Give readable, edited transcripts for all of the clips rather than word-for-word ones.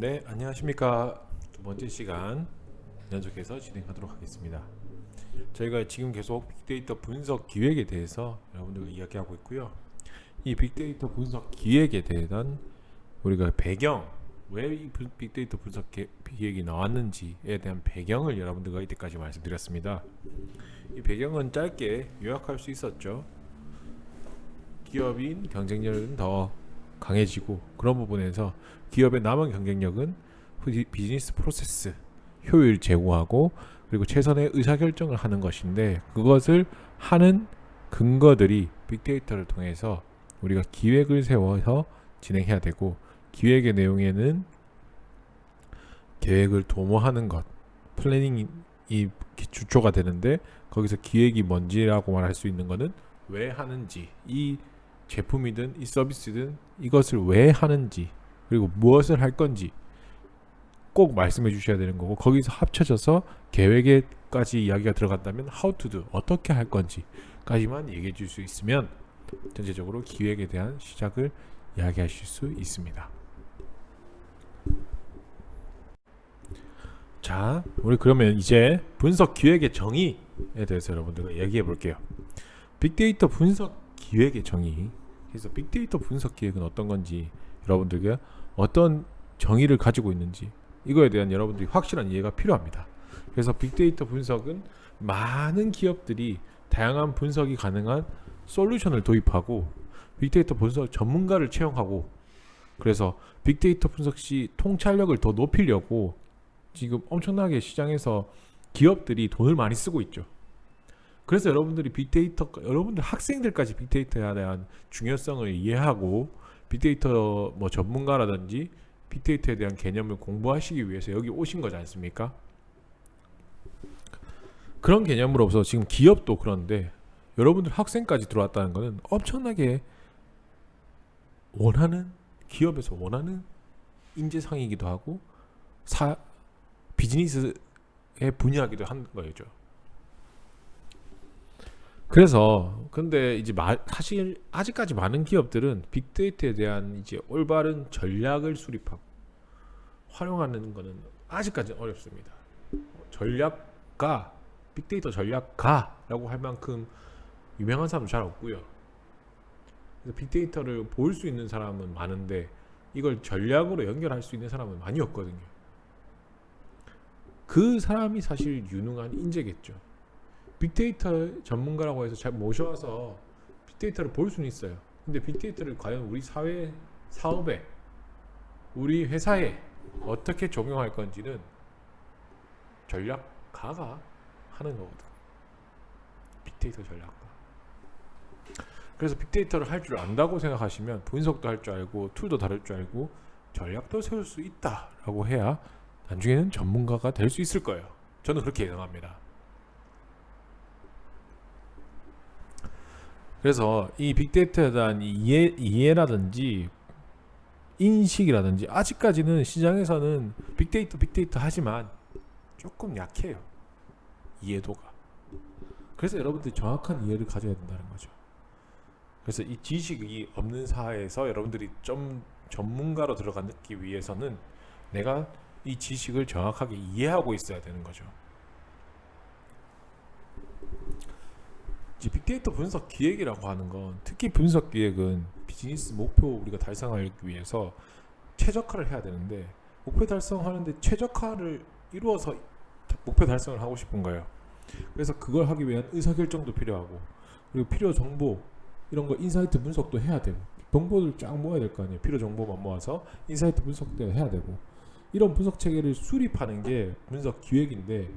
네, 안녕하십니까. 두 번째 시간 연속해서 진행하도록 하겠습니다. 저희가 지금 계속 빅데이터 분석 기획에 대해서 여러분들과 이야기하고 있고요. 이 빅데이터 분석 기획에 대한 우리가 배경, 왜 이 빅데이터 분석 기획이 나왔는지에 대한 배경을 여러분들과 이때까지 말씀드렸습니다. 이 배경은 짧게 요약할 수 있었죠. 기업인 경쟁력은 더 강해지고, 그런 부분에서 기업의 남은 경쟁력은 비즈니스 프로세스 효율 제고하고, 그리고 최선의 의사결정을 하는 것인데, 그것을 하는 근거들이 빅데이터를 통해서 우리가 기획을 세워서 진행해야 되고, 기획의 내용에는 계획을 도모하는 것, 플래닝이 주초가 되는데, 거기서 기획이 뭔지라고 말할 수 있는 것은 왜 하는지, 이 제품이든 이 서비스든 이것을 왜 하는지, 그리고 무엇을 할 건지 꼭 말씀해 주셔야 되는 거고, 거기서 합쳐져서 계획에까지 이야기가 들어간다면 how to do, 어떻게 할 건지까지만 얘기해 줄 수 있으면 전체적으로 기획에 대한 시작을 이야기하실 수 있습니다. 자, 우리 그러면 이제 분석 기획의 정의에 대해서 여러분들과 얘기해 볼게요. 빅데이터 분석 기획의 정의. 그래서 빅데이터 분석 기획은 어떤 건지, 여러분들께 어떤 정의를 가지고 있는지, 이거에 대한 여러분들이 확실한 이해가 필요합니다. 그래서 빅데이터 분석은 많은 기업들이 다양한 분석이 가능한 솔루션을 도입하고, 빅데이터 분석 전문가를 채용하고, 그래서 빅데이터 분석 시 통찰력을 더 높이려고 지금 엄청나게 시장에서 기업들이 돈을 많이 쓰고 있죠. 그래서 여러분들이 빅데이터, 여러분들 학생들까지 빅데이터에 대한 중요성을 이해하고, 빅데이터 뭐 전문가라든지 빅데이터에 대한 개념을 공부하시기 위해서 여기 오신 거지 않습니까? 그런 개념으로서 지금 기업도 그런데, 여러분들 학생까지 들어왔다는 것은 엄청나게 원하는, 기업에서 원하는 인재상이기도 하고 비즈니스의 분야이기도 한 거죠. 그래서 근데 이제 사실 아직까지 많은 기업들은 빅데이터에 대한 이제 올바른 전략을 수립하고 활용하는 것은 아직까지 어렵습니다. 전략가, 빅데이터 전략가라고 할 만큼 유명한 사람은 잘 없고요. 그래서 빅데이터를 볼 수 있는 사람은 많은데, 이걸 전략으로 연결할 수 있는 사람은 많이 없거든요. 그 사람이 사실 유능한 인재겠죠. 빅데이터 전문가라고 해서 잘 모셔와서 빅데이터를 볼 수는 있어요. 근데 빅데이터를 과연 우리 사회, 사업에, 우리 회사에 어떻게 적용할 건지는 전략가가 하는 거거든. 빅데이터 전략가. 그래서 빅데이터를 할 줄 안다고 생각하시면 분석도 할 줄 알고 툴도 다룰 줄 알고 전략도 세울 수 있다라고 해야 나중에는 전문가가 될 수 있을 거예요. 저는 그렇게 예상합니다. 그래서 이 빅데이터에 대한 이해라든지 인식이라든지 아직까지는 시장에서는 빅데이터 하지만 조금 약해요. 이해도가. 그래서 여러분들이 정확한 이해를 가져야 된다는 거죠. 그래서 이 지식이 없는 사회에서 여러분들이 좀 전문가로 들어가기 위해서는 내가 이 지식을 정확하게 이해하고 있어야 되는 거죠. 빅데이터 분석 기획이라고 하는 건, 특히 분석 기획은 비즈니스 목표 우리가 달성하기 위해서 최적화를 해야 되는데, 목표 달성하는데 최적화를 이루어서 목표 달성을 하고 싶은 거예요. 그래서 그걸 하기 위한 의사결정도 필요하고, 그리고 필요 정보 이런 거 인사이트 분석도 해야 되고, 정보를 쫙 모아야 될 거 아니에요. 필요 정보만 모아서 인사이트 분석도 해야 되고, 이런 분석 체계를 수립하는 게 분석 기획인데,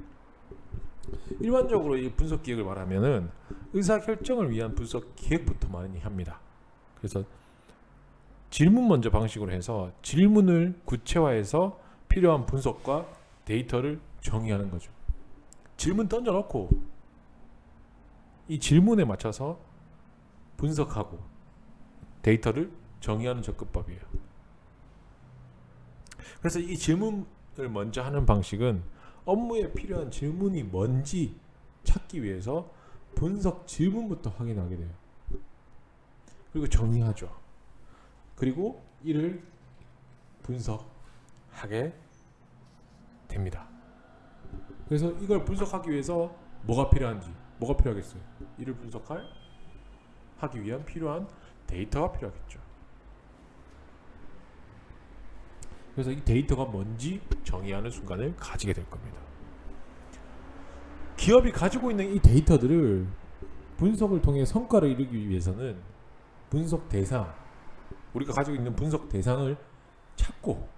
일반적으로 이 분석 기획을 말하면은 의사결정을 위한 분석 기획부터 많이 합니다. 그래서 질문 먼저 방식으로 해서 질문을 구체화해서 필요한 분석과 데이터를 정의하는 거죠. 질문 던져놓고 이 질문에 맞춰서 분석하고 데이터를 정의하는 접근법이에요. 그래서 이 질문을 먼저 하는 방식은 업무에 필요한 질문이 뭔지 찾기 위해서 분석 질문부터 확인하게 돼요. 그리고 정의하죠. 그리고 이를 분석하게 하게 됩니다. 그래서 이걸 분석하기 위해서 뭐가 필요하겠어요? 이를 하기 위한 필요한 데이터가 필요하겠죠. 그래서 이 데이터가 뭔지 정의하는 순간을 가지게 될 겁니다. 기업이 가지고 있는 이 데이터들을 분석을 통해 성과를 이루기 위해서는 분석 대상, 우리가 가지고 있는 분석 대상을 찾고,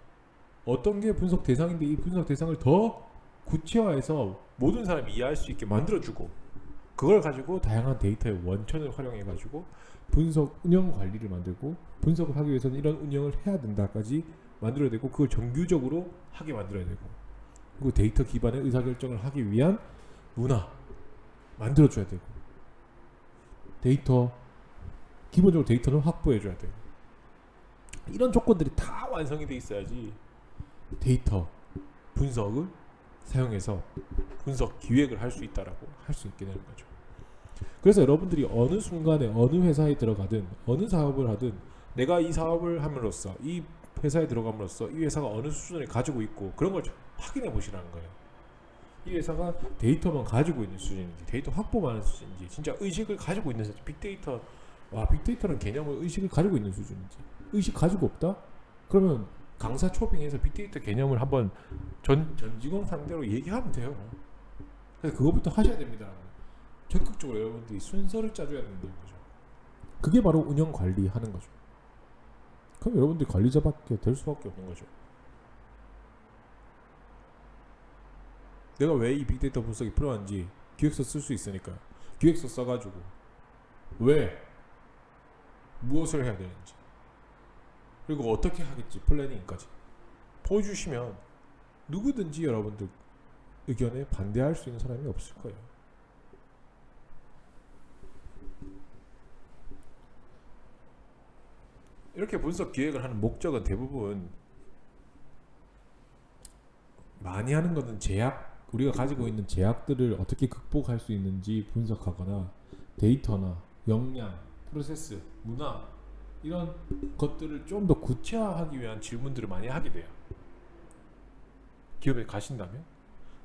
어떤 게 분석 대상인데 이 분석 대상을 더 구체화해서 모든 사람이 이해할 수 있게 만들어주고, 그걸 가지고 다양한 데이터의 원천을 활용해 가지고 분석 운영 관리를 만들고, 분석을 하기 위해서는 이런 운영을 해야 된다까지 만들어야 되고, 그걸 정규적으로 하게 만들어야 되고, 그리고 데이터 기반의 의사결정을 하기 위한 문화 만들어줘야 되고, 기본적으로 데이터는 확보해줘야 되고, 이런 조건들이 다 완성이 돼 있어야지 데이터 분석을 사용해서 분석 기획을 할 수 있다라고 할 수 있게 되는 거죠. 그래서 여러분들이 어느 순간에 어느 회사에 들어가든 어느 사업을 하든, 내가 이 사업을 함으로써, 이 회사에 들어감으로써 이 회사가 어느 수준을 가지고 있고, 그런 걸 확인해 보시라는 거예요. 이 회사가 데이터만 가지고 있는 수준인지, 데이터 확보만 하는 수준인지, 진짜 의식을 가지고 있는 수준, 빅데이터는 개념을 의식을 가지고 있는 수준인지, 의식 가지고 없다? 그러면 강사 초빙해서 빅데이터 개념을 한번 전 직원 상대로 얘기하면 돼요. 그래서 그거부터 하셔야 됩니다. 적극적으로 여러분들이 순서를 짜줘야 된다는 거죠. 그게 바로 운영 관리하는 거죠. 그럼 여러분들이 관리자밖에 될 수밖에 없는 거죠. 내가 왜 이 빅데이터 분석이 필요한지 기획서 쓸 수 있으니까 기획서 써가지고 무엇을 해야 되는지, 그리고 어떻게 하겠지, 플래닝까지 보여주시면 누구든지 여러분들 의견에 반대할 수 있는 사람이 없을 거예요. 이렇게 분석 기획을 하는 목적은 대부분 많이 하는 것은 우리가 가지고 있는 제약들을 어떻게 극복할 수 있는지 분석하거나, 데이터나 역량, 프로세스, 문화, 이런 것들을 좀 더 구체화하기 위한 질문들을 많이 하게 돼요. 기업에 가신다면.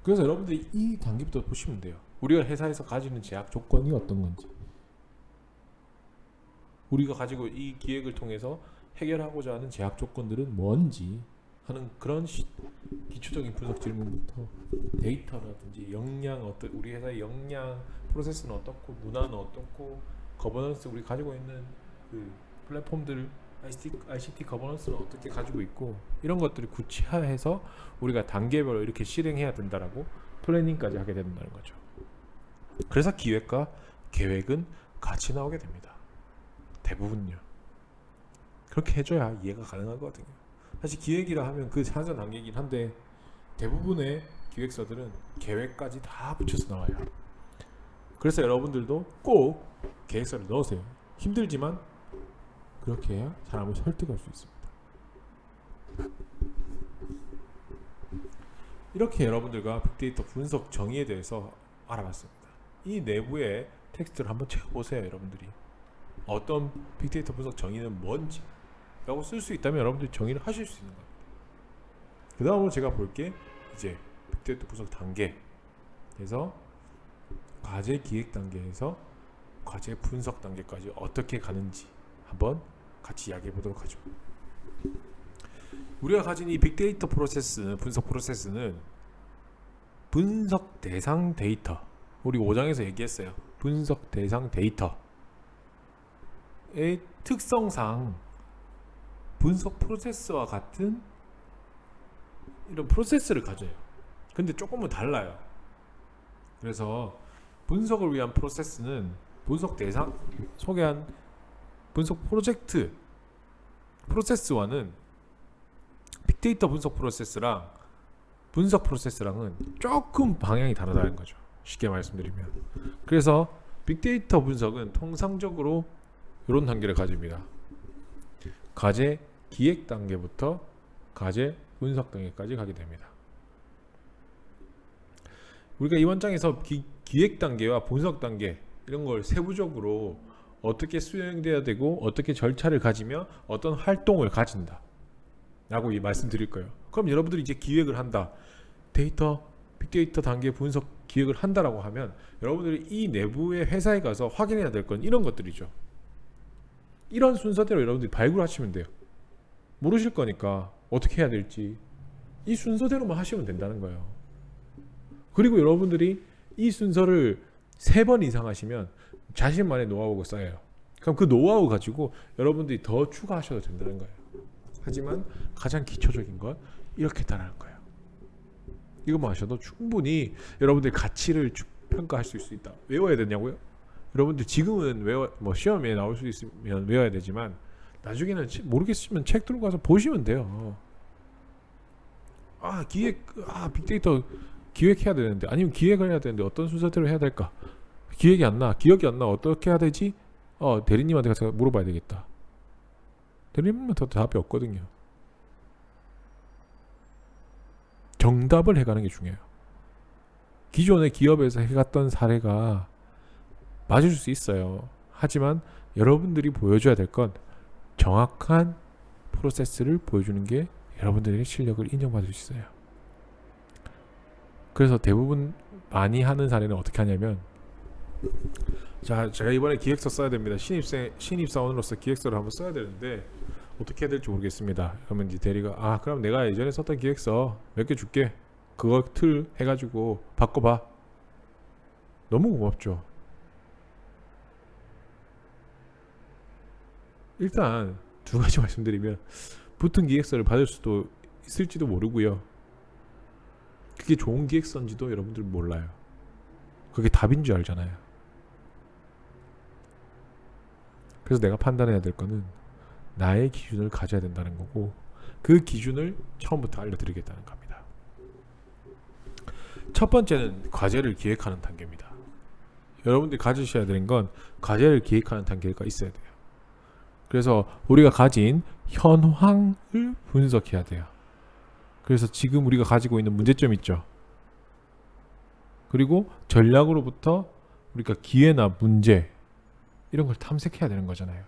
그래서 여러분들이 이 단계부터 보시면 돼요. 우리가 회사에서 가지는 제약 조건이 어떤 건지, 우리가 가지고 이 기획을 통해서 해결하고자 하는 제약 조건들은 뭔지 하는 그런 기초적인 분석 질문부터, 데이터라든지 역량, 우리 회사의 역량, 프로세스는 어떻고, 문화는 어떻고, 거버넌스, 우리 가지고 있는 그 플랫폼들, ICT 거버넌스는 어떻게 가지고 있고, 이런 것들을 구체화해서 우리가 단계별로 이렇게 실행해야 된다라고 플래닝까지 하게 된다는 거죠. 그래서 기획과 계획은 같이 나오게 됩니다. 대부분요. 그렇게 해줘야 이해가 가능하거든요. 사실 기획이라 하면 그 한전 단계이긴 한데, 대부분의 기획서들은 계획까지 다 붙여서 나와요. 그래서 여러분들도 꼭 계획서를 넣으세요. 힘들지만 그렇게 해야 사람을 설득할 수 있습니다. 이렇게 여러분들과 빅데이터 분석 정의에 대해서 알아봤습니다. 이 내부의 텍스트를 한번 채워보세요. 여러분들이 어떤 빅데이터 분석 정의는 뭔지 라고 쓸 수 있다면 여러분들이 정의를 하실 수 있는 겁니다. 그 다음으로 제가 볼게, 이제 빅데이터 분석 단계에서 과제 기획 단계에서 과제 분석 단계까지 어떻게 가는지 한번 같이 이야기해 보도록 하죠. 우리가 가진 이 빅데이터 프로세스, 분석 프로세스는 분석 대상 데이터, 우리 5장에서 얘기했어요. 분석 대상 데이터의 특성상 분석 프로세스와 같은 이런 프로세스를 가져요. 근데 조금은 달라요. 그래서 분석을 위한 프로세스는 분석 대상 소개한 분석 프로젝트 프로세스와는 빅데이터 분석 프로세스랑 분석 프로세스랑은 조금 방향이 다르다는 거죠. 쉽게 말씀드리면. 그래서 빅데이터 분석은 통상적으로 이런 단계를 가집니다. 과제 기획 단계부터 과제 분석 단계까지 가게 됩니다. 우리가 이번 장에서 기획 단계와 분석 단계 이런 걸 세부적으로 어떻게 수행돼야 되고 어떻게 절차를 가지며 어떤 활동을 가진다 라고 말씀드릴 거예요. 그럼 여러분들이 이제 기획을 한다. 빅데이터 단계 분석 기획을 한다라고 하면 여러분들이 이 내부의 회사에 가서 확인해야 될 건 이런 것들이죠. 이런 순서대로 여러분들이 발굴하시면 돼요. 모르실 거니까 어떻게 해야 될지 이 순서대로만 하시면 된다는 거예요. 그리고 여러분들이 이 순서를 3번 이상 하시면 자신만의 노하우가 쌓여요. 그럼 그 노하우 가지고 여러분들이 더 추가하셔도 된다는 거예요. 하지만 가장 기초적인 건 이렇게 따라하는 거예요. 이것만 하셔도 충분히 여러분들의 가치를 평가할 수 있다. 외워야 되냐고요? 여러분들 지금은 시험에 나올 수 있으면 외워야 되지만 나중에는 모르겠으면 책 들고 가서 보시면 돼요. 빅데이터 기획해야 되는데, 아니면 기획을 해야 되는데 어떤 순서대로 해야 될까? 기억이 안 나. 어떻게 해야 되지? 대리님한테 가서 물어봐야 되겠다. 대리님한테 답이 없거든요. 정답을 해가는 게 중요해요. 기존의 기업에서 해갔던 사례가 맞을 수 있어요. 하지만 여러분들이 보여줘야 될 건 정확한 프로세스를 보여주는 게 여러분들의 실력을 인정받을 수 있어요. 그래서 대부분 많이 하는 사례는 어떻게 하냐면, 자, 제가 이번에 기획서 써야 됩니다. 신입사원으로서 기획서를 한번 써야 되는데 어떻게 해야 될지 모르겠습니다. 그러면 이제 대리가 그럼 내가 예전에 썼던 기획서 몇 개 줄게. 그거 틀 해가지고 바꿔봐. 너무 고맙죠. 일단 2가지 말씀드리면, 붙은 기획서를 받을 수도 있을지도 모르고요. 그게 좋은 기획서인지도 여러분들 몰라요. 그게 답인 줄 알잖아요. 그래서 내가 판단해야 될 거는 나의 기준을 가져야 된다는 거고, 그 기준을 처음부터 알려드리겠다는 겁니다. 첫 번째는 과제를 기획하는 단계입니다. 여러분들이 가지셔야 되는 건 과제를 기획하는 단계가 있어야 돼요. 그래서 우리가 가진 현황을 분석해야 돼요. 그래서 지금 우리가 가지고 있는 문제점 있죠. 그리고 전략으로부터 우리가 기회나 문제 이런 걸 탐색해야 되는 거잖아요.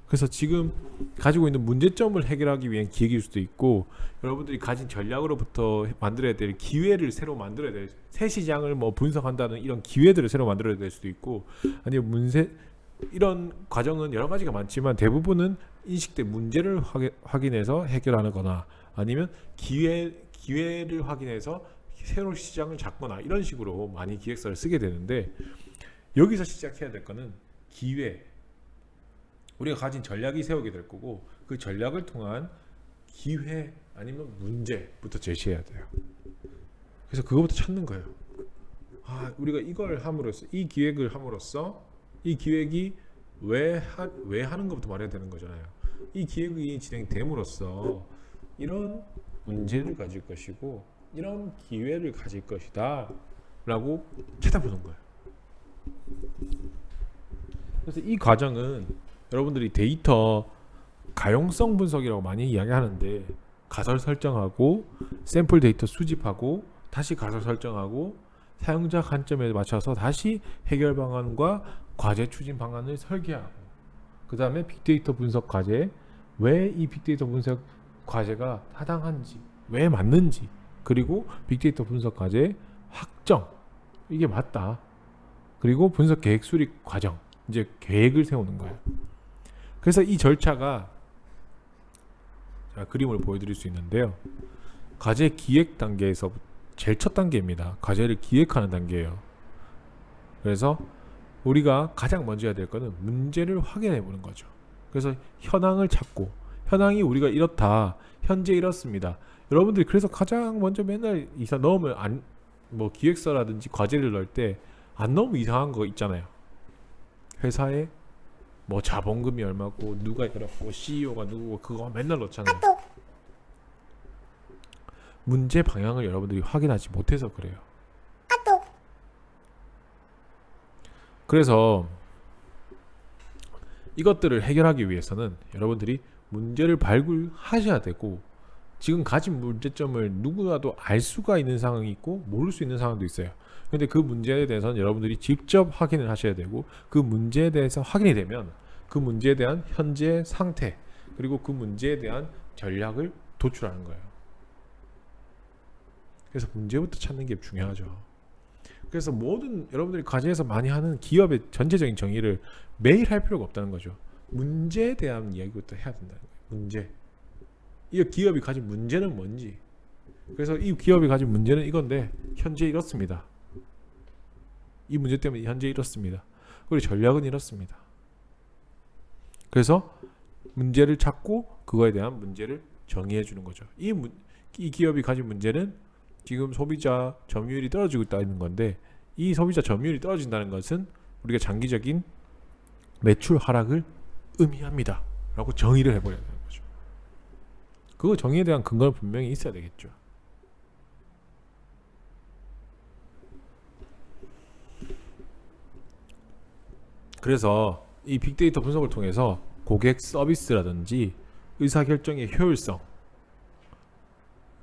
그래서 지금 가지고 있는 문제점을 해결하기 위한 기획일 수도 있고, 여러분들이 가진 전략으로부터 만들어야 될 기회를 새로 만들어야 될, 새 시장을 분석한다는 이런 기회들을 새로 만들어야 될 수도 있고, 아니면 이런 과정은 여러 가지가 많지만 대부분은 인식된 문제를 확인해서 해결하는 거나, 아니면 기회를 확인해서 새로운 시장을 잡거나, 이런 식으로 많이 기획서를 쓰게 되는데, 여기서 시작해야 될 거는 기회, 우리가 가진 전략이 세우게 될 거고, 그 전략을 통한 기회 아니면 문제부터 제시해야 돼요. 그래서 그거부터 찾는 거예요. 우리가 이걸 함으로써, 이 기획을 함으로써 이 기획이 왜 하는 것부터 말해야 되는 거잖아요. 이 기획이 진행됨으로써 이런 문제를 가질 것이고 이런 기회를 가질 것이다 라고 찾아보는 거예요. 그래서 이 과정은 여러분들이 데이터 가용성 분석이라고 많이 이야기하는데, 가설 설정하고 샘플 데이터 수집하고 다시 가설 설정하고 사용자 관점에 맞춰서 다시 해결 방안과 과제 추진 방안을 설계하고, 그 다음에 빅데이터 분석 과제, 왜 이 빅데이터 분석 과제가 타당한지, 왜 맞는지, 그리고 빅데이터 분석 과제 확정, 이게 맞다, 그리고 분석 계획 수립 과정, 이제 계획을 세우는 거예요. 그래서 이 절차가 그림을 보여드릴 수 있는데요. 과제 기획 단계에서 제일 첫 단계입니다. 과제를 기획하는 단계예요. 그래서 우리가 가장 먼저 해야 될 거는 문제를 확인해 보는 거죠. 그래서 현황을 찾고, 현황이 우리가 이렇다, 현재 이렇습니다. 여러분들이 그래서 가장 먼저 맨날 넣으면 기획서라든지 과제를 넣을 때 안 넣으면 이상한 거 있잖아요. 회사에 자본금이 얼마고 누가 열었고 CEO가 누구고 그거 맨날 넣잖아요. 문제 방향을 여러분들이 확인하지 못해서 그래요. 그래서 이것들을 해결하기 위해서는 여러분들이 문제를 발굴하셔야 되고, 지금 가진 문제점을 누구라도 알 수가 있는 상황이 있고 모를 수 있는 상황도 있어요. 근데 그 문제에 대해서는 여러분들이 직접 확인을 하셔야 되고, 그 문제에 대해서 확인이 되면 그 문제에 대한 현재 상태, 그리고 그 문제에 대한 전략을 도출하는 거예요. 그래서 문제부터 찾는 게 중요하죠. 그래서 모든 여러분들이 과제에서 많이 하는 기업의 전체적인 정의를 매일 할 필요가 없다는 거죠. 문제에 대한 이야기부터 해야 된다는 거예요. 문제. 이 기업이 가진 문제는 뭔지. 그래서 이 기업이 가진 문제는 이건데 현재 이렇습니다. 이 문제 때문에 현재 이렇습니다. 그리고 전략은 이렇습니다. 그래서 문제를 찾고 그거에 대한 문제를 정의해 주는 거죠. 이 기업이 가진 문제는 지금 소비자 점유율이 떨어지고 있다는 건데, 이 소비자 점유율이 떨어진다는 것은 우리가 장기적인 매출 하락을 의미합니다 라고 정의를 해버려야 되는 거죠. 그 정의에 대한 근거는 분명히 있어야 되겠죠. 그래서 이 빅데이터 분석을 통해서 고객 서비스라든지 의사결정의 효율성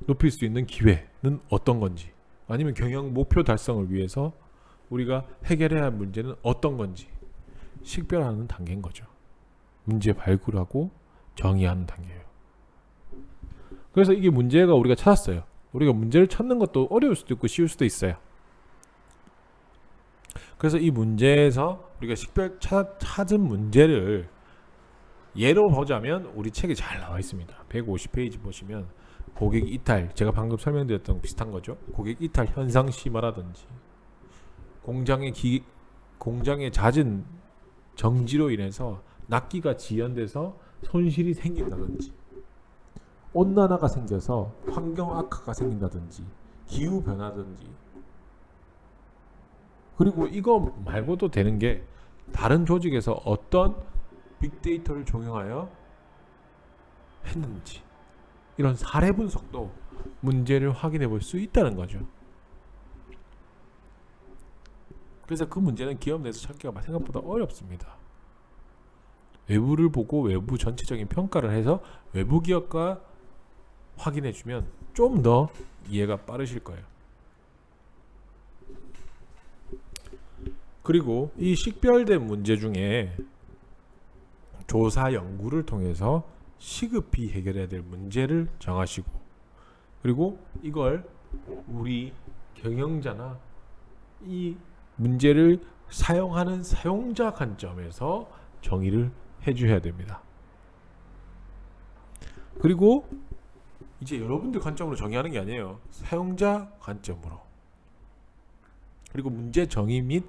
높일 수 있는 기회는 어떤 건지, 아니면 경영 목표 달성을 위해서 우리가 해결해야 할 문제는 어떤 건지 식별하는 단계인 거죠. 문제 발굴하고 정의하는 단계예요. 그래서 이게 문제가 우리가 찾았어요. 우리가 문제를 찾는 것도 어려울 수도 있고 쉬울 수도 있어요. 그래서 이 문제에서 우리가 찾은 문제를 예로 보자면 우리 책에 잘 나와 있습니다. 150페이지 보시면 고객 이탈, 제가 방금 설명드렸던 비슷한 거죠. 고객 이탈 현상 심화라든지 공장의 잦은 정지로 인해서 납기가 지연돼서 손실이 생긴다든지, 온난화가 생겨서 환경 악화가 생긴다든지, 기후 변화든지. 그리고 이거 말고도 되는 게 다른 조직에서 어떤 빅데이터를 적용하여 했는지, 이런 사례 분석도 문제를 확인해 볼 수 있다는 거죠. 그래서 그 문제는 기업 내에서 찾기가 생각보다 어렵습니다. 외부를 보고 외부 전체적인 평가를 해서 외부 기업과 확인해 주면 좀 더 이해가 빠르실 거예요. 그리고 이 식별된 문제 중에 조사 연구를 통해서 시급히 해결해야 될 문제를 정하시고, 그리고 이걸 우리 경영자나 이 문제를 사용하는 사용자 관점에서 정의를 해주셔야 됩니다. 그리고 이제 여러분들 관점으로 정의하는 게 아니에요. 사용자 관점으로. 그리고 문제 정의 및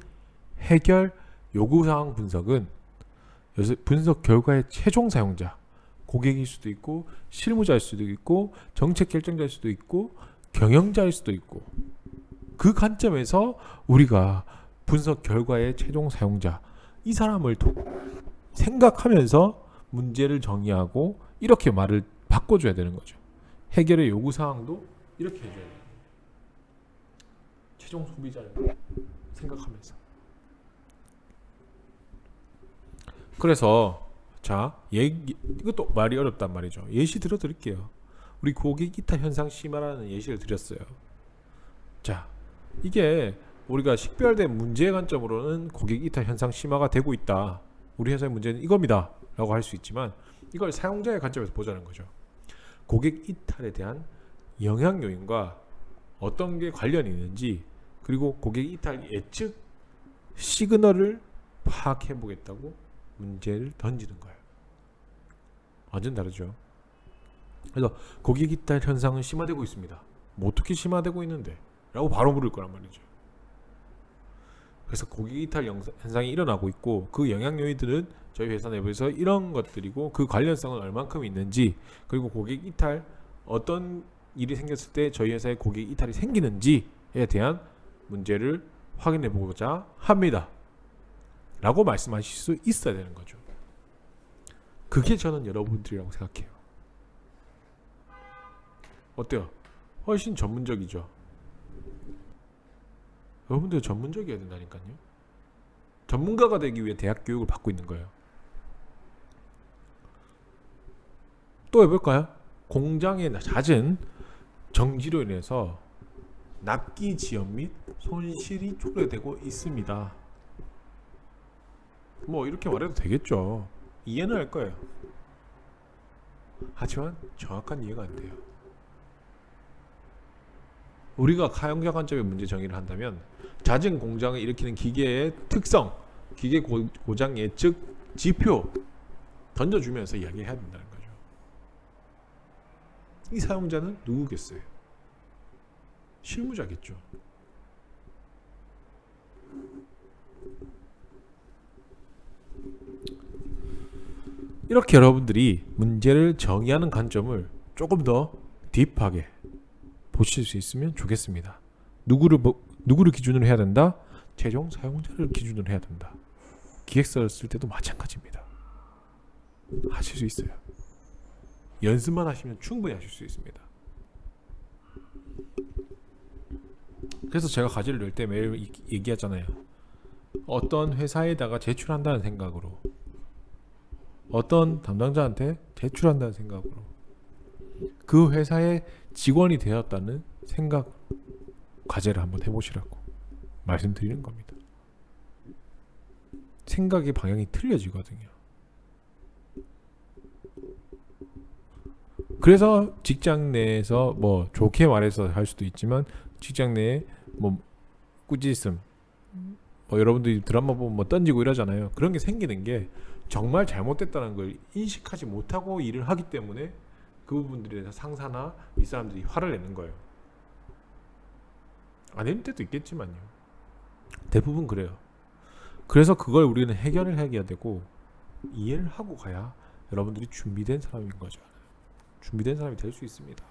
해결 요구사항 분석은 분석 결과의 최종 사용자, 고객일 수도 있고 실무자일 수도 있고 정책 결정자일 수도 있고 경영자일 수도 있고, 그 관점에서 우리가 분석 결과의 최종 사용자, 이 사람을 생각하면서 문제를 정의하고 이렇게 말을 바꿔줘야 되는 거죠. 해결의 요구사항도 이렇게 해줘야 돼요. 최종 소비자를 생각하면서. 그래서 자, 이것도 말이 어렵단 말이죠. 예시 들어드릴게요. 우리 고객 이탈 현상 심화라는 예시를 드렸어요. 자, 이게 우리가 식별된 문제의 관점으로는 고객 이탈 현상 심화가 되고 있다, 우리 회사의 문제는 이겁니다 라고 할 수 있지만, 이걸 사용자의 관점에서 보자는 거죠. 고객 이탈에 대한 영향 요인과 어떤 게 관련이 있는지, 그리고 고객 이탈 예측 시그널을 파악해 보겠다고 문제를 던지는 거예요. 완전 다르죠. 그래서 고객 이탈 현상은 심화되고 있습니다. 뭐 어떻게 심화되고 있는데? 라고 바로 물을 거란 말이죠. 그래서 고객 이탈 현상이 일어나고 있고, 그 영향 요인들은 저희 회사 내부에서 이런 것들이고, 그 관련성은 얼만큼 있는지, 그리고 고객 이탈 어떤 일이 생겼을 때 저희 회사에 고객 이탈이 생기는지에 대한 문제를 확인해 보고자 합니다 라고 말씀하실 수 있어야 되는 거죠. 그게 저는 여러분들이라고 생각해요. 어때요? 훨씬 전문적이죠. 여러분들 전문적이어야 된다니까요. 전문가가 되기 위해 대학 교육을 받고 있는 거예요. 또 해볼까요? 공장의 잦은 정지로 인해서 납기 지연 및 손실이 초래되고 있습니다. 뭐 이렇게 말해도 되겠죠. 이해는 할 거예요. 하지만 정확한 이해가 안 돼요. 우리가 사용자 관점의 문제 정의를 한다면 자진 공장을 일으키는 기계의 특성, 기계 고장 예측 지표 던져주면서 이야기해야 된다는 거죠. 이 사용자는 누구겠어요? 실무자겠죠. 이렇게 여러분들이 문제를 정의하는 관점을 조금 더 딥하게 보실 수 있으면 좋겠습니다. 누구를 기준으로 해야 된다? 최종 사용자를 기준으로 해야 된다. 기획서를 쓸 때도 마찬가지입니다. 하실 수 있어요. 연습만 하시면 충분히 하실 수 있습니다. 그래서 제가 과제를 낼 때 매일 얘기하잖아요. 어떤 회사에다가 제출한다는 생각으로, 어떤 담당자한테 제출한다는 생각으로, 그 회사의 직원이 되었다는 생각, 과제를 한번 해보시라고 말씀드리는 겁니다. 생각의 방향이 틀려지거든요. 그래서 직장 내에서 뭐 좋게 말해서 할 수도 있지만, 직장 내에 뭐 꾸짖음, 뭐 여러분들이 드라마 보면 뭐 던지고 이러잖아요. 그런 게 생기는 게 정말 잘못됐다는 걸 인식하지 못하고 일을 하기 때문에 그 부분들에 대해서 상사나 이 사람들이 화를 내는 거예요. 안 내는 때도 있겠지만요. 대부분 그래요. 그래서 그걸 우리는 해결을 해야 되고 이해를 하고 가야 여러분들이 준비된 사람인 거죠. 준비된 사람이 될 수 있습니다.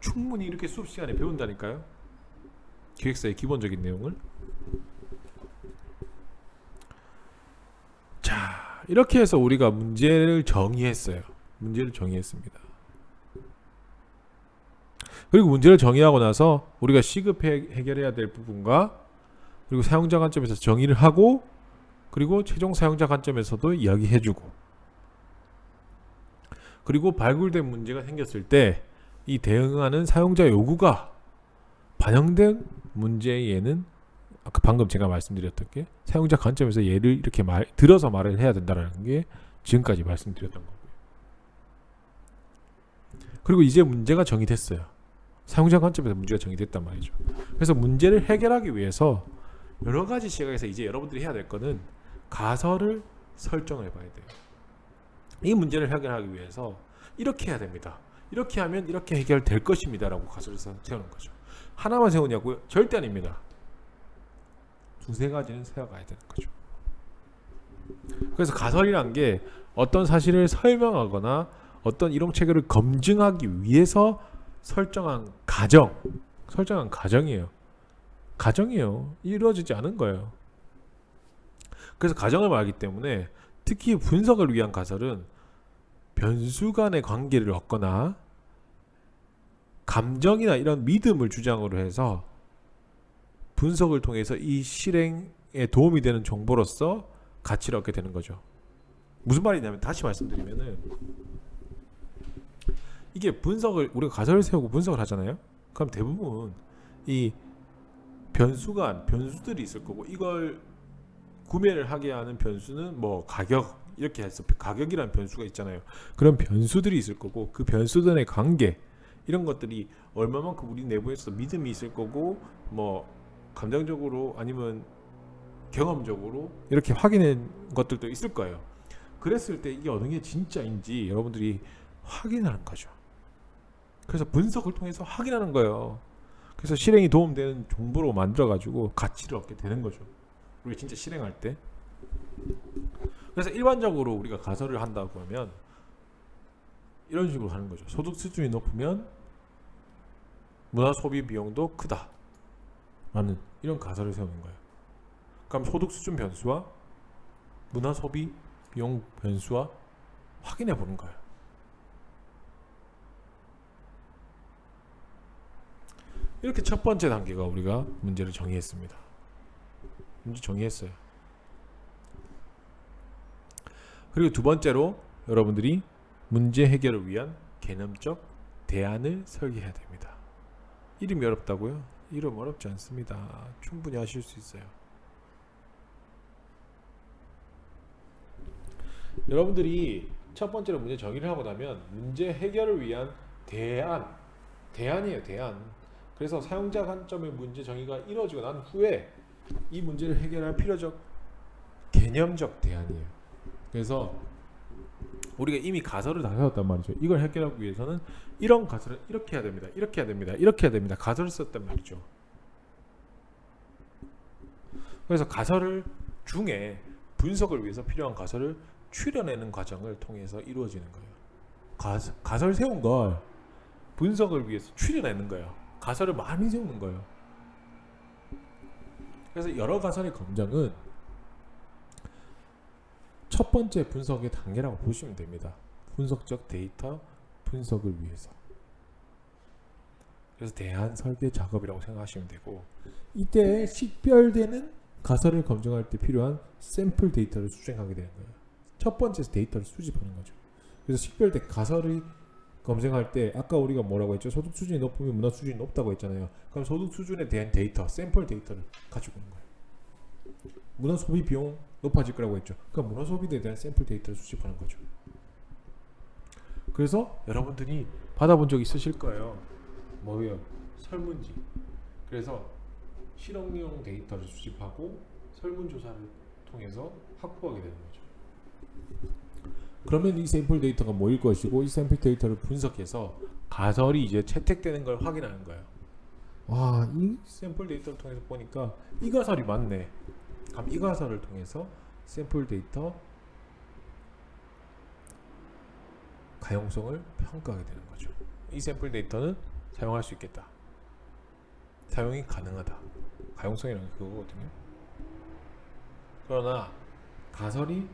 충분히 이렇게 수업 시간에 배운다니까요. 기획서의 기본적인 내용을. 자, 이렇게 해서 우리가 문제를 정의했어요. 문제를 정의했습니다. 그리고 문제를 정의하고 나서 우리가 시급해 해결해야 될 부분과, 그리고 사용자 관점에서 정의를 하고, 그리고 최종 사용자 관점에서도 이야기해주고, 그리고 발굴된 문제가 생겼을 때 이 대응하는 사용자 요구가 반영된 문제에는 아까 방금 제가 말씀드렸던 게 사용자 관점에서 얘를 이렇게 들어서 말을 해야 된다는 게 지금까지 말씀드렸던 거고요. 그리고 이제 문제가 정의됐어요. 사용자 관점에서 문제가 정의됐단 말이죠. 그래서 문제를 해결하기 위해서 여러 가지 시각에서 이제 여러분들이 해야 될 거는 가설을 설정해 봐야 돼요. 이 문제를 해결하기 위해서 이렇게 해야 됩니다. 이렇게 하면 이렇게 해결될 것입니다 라고 가설을 세우는 거죠. 하나만 세우냐고요? 절대 아닙니다. 두세 가지는 세워가야 되는 거죠. 그래서 가설이란 게 어떤 사실을 설명하거나 어떤 이론 체계를 검증하기 위해서 설정한 가정이에요. 가정이에요. 이루어지지 않은 거예요. 그래서 가정을 말하기 때문에 특히 분석을 위한 가설은 변수 간의 관계를 얻거나 감정이나 이런 믿음을 주장으로 해서 분석을 통해서 이 실행에 도움이 되는 정보로서 가치를 얻게 되는 거죠. 무슨 말이냐면, 다시 말씀드리면은, 이게 우리가 가설을 세우고 분석을 하잖아요. 그럼 대부분 이 변수들이 있을 거고, 이걸 구매를 하게 하는 변수는 뭐 가격, 이렇게 해서 가격이라는 변수가 있잖아요. 그런 변수들이 있을 거고, 그 변수들의 관계, 이런 것들이 얼마만큼 우리 내부에서 믿음이 있을 거고, 뭐 감정적으로 아니면 경험적으로 이렇게 확인한 것들도 있을 거예요. 그랬을 때 이게 어느 게 진짜인지 여러분들이 확인하는 거죠. 그래서 분석을 통해서 확인하는 거예요. 그래서 실행이 도움되는 정보로 만들어 가지고 가치를 얻게 되는 거죠. 우리가 진짜 실행할 때. 그래서 일반적으로 우리가 가설을 한다고 하면 이런 식으로 하는 거죠. 소득 수준이 높으면 문화 소비 비용도 크다 라는 이런 가설을 세우는 거예요. 그럼 소득 수준 변수와 문화 소비 비용 변수와 확인해 보는 거예요. 이렇게 첫 번째 단계가 우리가 문제를 정의했습니다. 문제 정의했어요. 그리고 두 번째로 여러분들이 문제 해결을 위한 개념적 대안을 설계해야 됩니다. 이름이 어렵다고요? 이름 어렵지 않습니다. 충분히 하실 수 있어요. 여러분들이 첫 번째로 문제 정의를 하고 나면 문제 해결을 위한 대안이에요. 대안. 그래서 사용자 관점의 문제 정의가 이루어지고 난 후에 이 문제를 해결할 필요적 개념적 대안이에요. 그래서 우리가 이미 가설을 다 세웠단 말이죠. 이걸 해결하기 위해서는 이런 가설은 이렇게 해야 됩니다. 이렇게 해야 됩니다. 이렇게 해야 됩니다. 가설을 썼단 말이죠. 그래서 가설을 중에 분석을 위해서 필요한 가설을 추려내는 과정을 통해서 이루어지는 거예요. 가설 세운 걸 분석을 위해서 추려내는 거예요. 가설을 많이 세우는 거예요. 그래서 여러 가설의 검증은 첫 번째 분석의 단계라고 보시면 됩니다. 분석적 데이터 분석을 위해서. 그래서 대안 설계 작업이라고 생각하시면 되고, 이때 식별되는 가설을 검증할 때 필요한 샘플 데이터를 수정하게 되는 거예요. 첫 번째 데이터를 수집하는 거죠. 그래서 식별된 가설을 검증할 때 아까 우리가 뭐라고 했죠? 소득 수준이 높으면 문화 수준이 높다고 했잖아요. 그럼 소득 수준에 대한 데이터, 샘플 데이터를 가지고 오는 거예요. 문화 소비 비용 높아질 거라고 했죠. 그럼 문화 소비에 대한 샘플 데이터를 수집하는 거죠. 그래서 여러분들이 받아본 적 있으실 거예요. 뭐예요? 설문지. 그래서 실험용 데이터를 수집하고 설문조사를 통해서 확보하게 되는 거죠. 그러면 이 샘플 데이터가 뭐일 것이고, 이 샘플 데이터를 분석해서 가설이 이제 채택되는 걸 확인하는 거예요. 와, 이 샘플 데이터를 통해서 보니까 이 가설이 맞네. 그럼 이 가설을 통해서 샘플 데이터 가용성을 평가하게 되는 거죠. 이 샘플 데이터는 사용할 수 있겠다. 사용이 가능하다. 가용성이라는 게 그거거든요. 그러나 가설이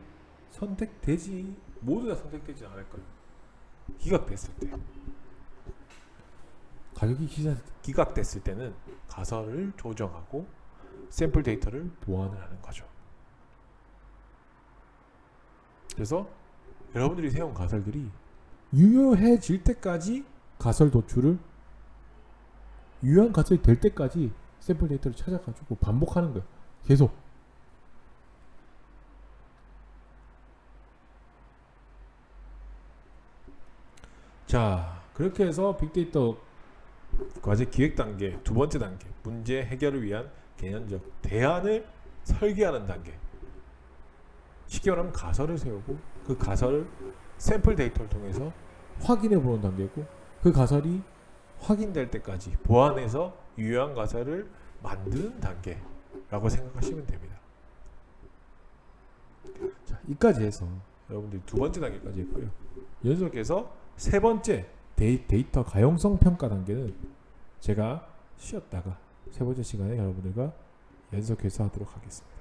모두 다 선택되지 않을 거예요. 기각됐을 때. 가격이 기각됐을 때는 가설을 조정하고 샘플 데이터를 보완을 하는 거죠. 그래서 여러분들이 세운 가설들이 유효해질 때까지 가설 도출을, 유효한 가설이 될 때까지 샘플 데이터를 찾아가지고 반복하는 거예요. 계속. 자, 그렇게 해서 빅데이터 과제 기획 단계, 두 번째 단계, 문제 해결을 위한 개념적 대안을 설계하는 단계. 쉽게 말하면 가설을 세우고 그 가설을 샘플 데이터를 통해서 확인해 보는 단계고, 그 가설이 확인될 때까지 보완해서 유효한 가설을 만드는 단계라고 생각하시면 됩니다. 자, 이까지 해서 여러분들이 두 번째 단계까지 했고요. 연속해서 세 번째 데이터 가용성 평가 단계는 제가 쉬었다가 세 번째 시간에 여러분들과 연속해서 하도록 하겠습니다.